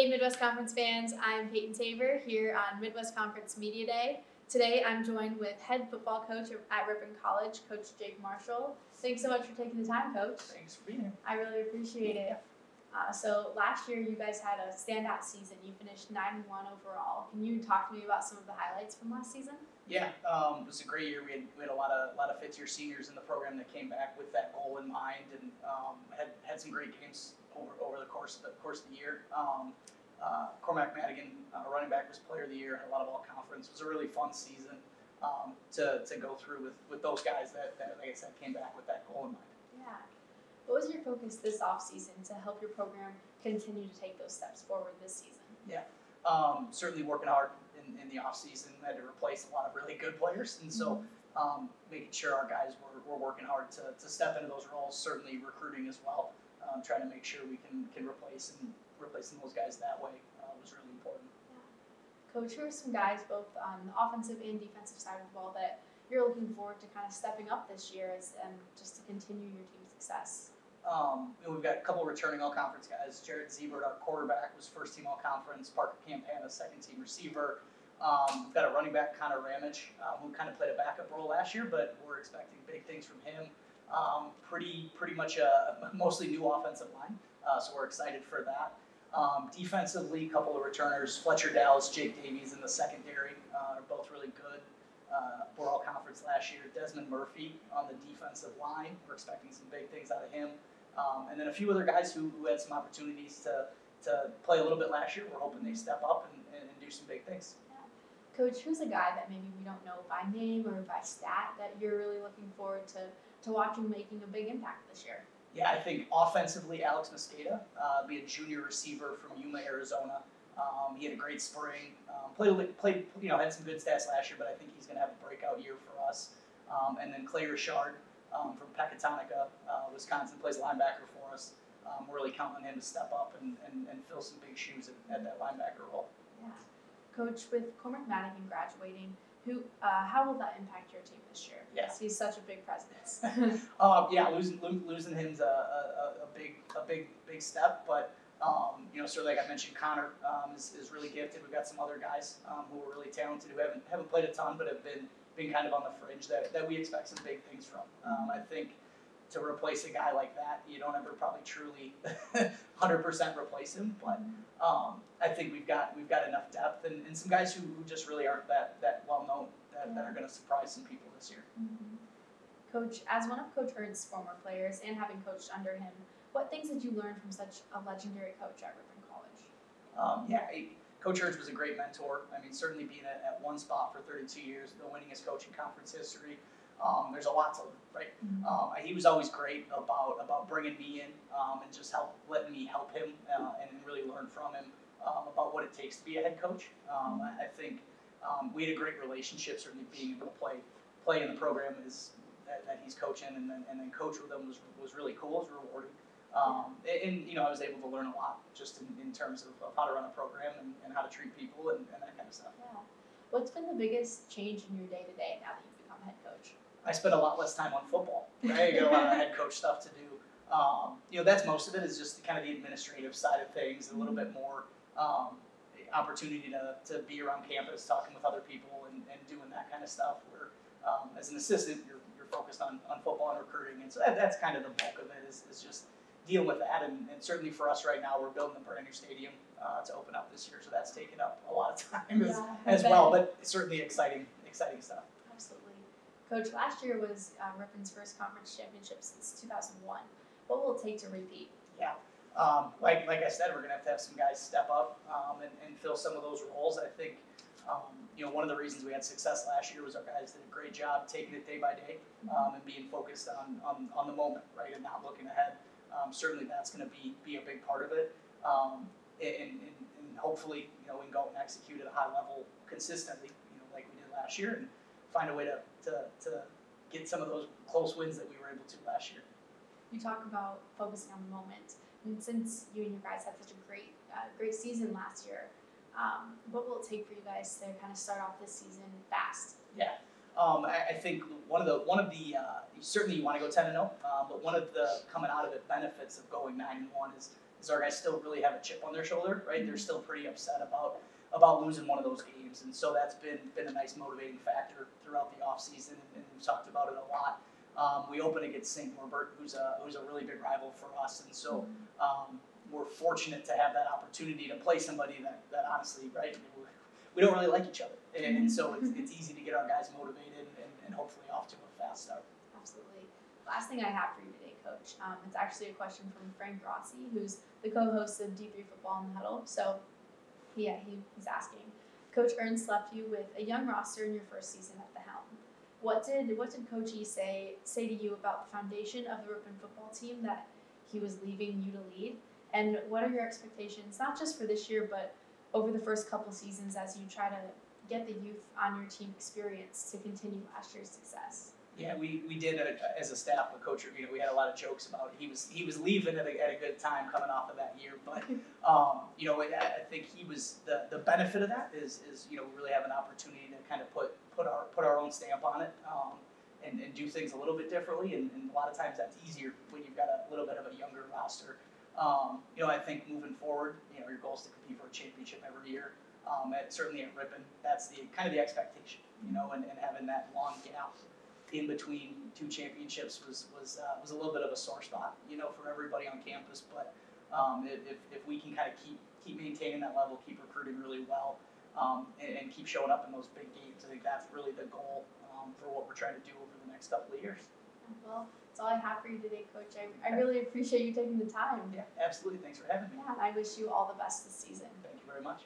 Hey Midwest Conference fans, I'm Paityn Tabor here on Midwest Conference Media Day. Today I'm joined with head football coach at Ripon College, Coach Jake Marshall. Thanks so much for taking the time, Coach. Thanks for being here. I really appreciate it. So last year you guys had a standout season. You finished 9-1 overall. Can you talk to me about some of the highlights from last season? Yeah, it was a great year. We had a lot of fifth-year seniors in the program that came back with that goal in mind, and had some great games over the course of the year. Cormac Madigan, running back, was Player of the Year. Had a lot of all-conference. It was a really fun season to go through with those guys that, like I said, came back with that goal in mind. Yeah. What was your focus this off-season to help your program continue to take those steps forward this season? Yeah, certainly working hard in the off-season. Had to replace a lot of really good players, and so making sure our guys were working hard to step into those roles. Certainly recruiting as well, trying to make sure we can replacing those guys that way was really important. Yeah. Coach, who are some guys both on the offensive and defensive side of the ball that you're looking forward to kind of stepping up this year and just to continue your team's success? We've got a couple returning all-conference guys. Jared Ziebert, our quarterback, was first-team all-conference. Parker Campana, second-team receiver. We've got a running back, Connor Ramage, who kind of played a backup role last year, but we're expecting big things from him. Pretty much a mostly new offensive line, so we're excited for that. Defensively, a couple of returners. Fletcher Dallas, Jake Davies in the secondary are both really good. We're all conference last year. Desmond Murphy on the defensive line. We're expecting some big things out of him. And then a few other guys who had some opportunities to play a little bit last year. We're hoping they step up and do some big things. Yeah. Coach, who's a guy that maybe we don't know by name or by stat that you're really looking forward to watching making a big impact this year? Yeah, I think offensively, Alex Mosqueda, be a junior receiver from Yuma, Arizona. He had a great spring. Played, had some good stats last year, but I think he's going to have a breakout year for us. And then Clay Richard from Pecatonica, Wisconsin, plays linebacker for us. We're really counting on him to step up and fill some big shoes at that linebacker role. Yeah. Coach, with Cormac Madigan graduating, how will that impact your team this year? Yeah. Because he's such a big presence. Yeah, losing him's a big step, but certainly, like I mentioned, Connor is really gifted. We've got some other guys who are really talented who haven't played a ton, but have been kind of on the fringe that we expect some big things from. I think to replace a guy like that, you don't ever probably truly 100% replace him, but I think we've got enough depth and some guys who just really aren't that well known that are going to surprise some people this year. Mm-hmm. Coach, as one of Coach Ernst's former players and having coached under him, what things did you learn from such a legendary coach at Ripon College? Coach Ernst was a great mentor. I mean, certainly being at one spot for 32 years, the winningest coach in conference history. There's a lot to learn, right? Mm-hmm. He was always great about bringing me in and just letting me help him and really learn from him about what it takes to be a head coach. I think we had a great relationship. Certainly, being able to play in the program that he's coaching and then coach with him was really cool. It was rewarding. I was able to learn a lot just in terms of how to run a program and how to treat people and that kind of stuff. Yeah. What's been the biggest change in your day-to-day now that you've become head coach? I spend a lot less time on football. Right? I got a lot of head coach stuff to do. That's most of it is just kind of the administrative side of things, a little bit more opportunity to be around campus, talking with other people and doing that kind of stuff where as an assistant, you're focused on football and recruiting. And so that's kind of the bulk of it is just dealing with that, and certainly for us right now, we're building a brand new stadium to open up this year, so that's taken up a lot of time as well, but certainly exciting stuff. Absolutely. Coach, last year was Ripon's first conference championship since 2001. What will it take to repeat? Yeah, like I said, we're going to have some guys step up and fill some of those roles. I think one of the reasons we had success last year was our guys did a great job taking it day by day and being focused on the moment, right, and not looking ahead. Certainly that's going to be a big part of it, and hopefully we can go and execute at a high level consistently, like we did last year, and find a way to get some of those close wins that we were able to last year. You talk about focusing on the moment, and since you and your guys had such a great season last year, what will it take for you guys to kind of start off this season fast? Yeah. I think one of the certainly you want to go 10-0, but one of the coming out of it benefits of going 9-1 is is our guys still really have a chip on their shoulder, right? They're still pretty upset about losing one of those games, and so that's been a nice motivating factor throughout the offseason, and we've talked about it a lot. We open against St. Norbert, who's a really big rival for us, and so we're fortunate to have that opportunity to play somebody that honestly, right, we don't really like each other, and so it's easy to get our guys motivated and hopefully off to a fast start. Absolutely. Last thing I have for you today, Coach, it's actually a question from Frank Rossi, who's the co-host of D3 Football in the Huddle. So, yeah, he's asking, Coach Ernst left you with a young roster in your first season at the helm. What did Coach E say to you about the foundation of the Ripon football team that he was leaving you to lead? And what are your expectations, not just for this year, but over the first couple seasons as you try to get the youth on your team experience to continue last year's success? Yeah, we did as a staff with Coach Ripon. We had a lot of jokes about it. He was leaving at a good time coming off of that year, but I think he was the benefit of that is we really have an opportunity to kind of put our own stamp on it and do things a little bit differently, and a lot of times that's easier when you've got a little bit of a younger roster. I think moving forward, your goal is to compete for a championship every year. Certainly at Ripon, that's the kind of the expectation, and having that long gap in between two championships was a little bit of a sore spot, for everybody on campus. But if we can kind of keep maintaining that level, keep recruiting really well, and keep showing up in those big games, I think that's really the goal for what we're trying to do over the next couple of years. Well, that's all I have for you today, Coach. I really appreciate you taking the time. Yeah, absolutely. Thanks for having me. Yeah, I wish you all the best this season. Thank you very much.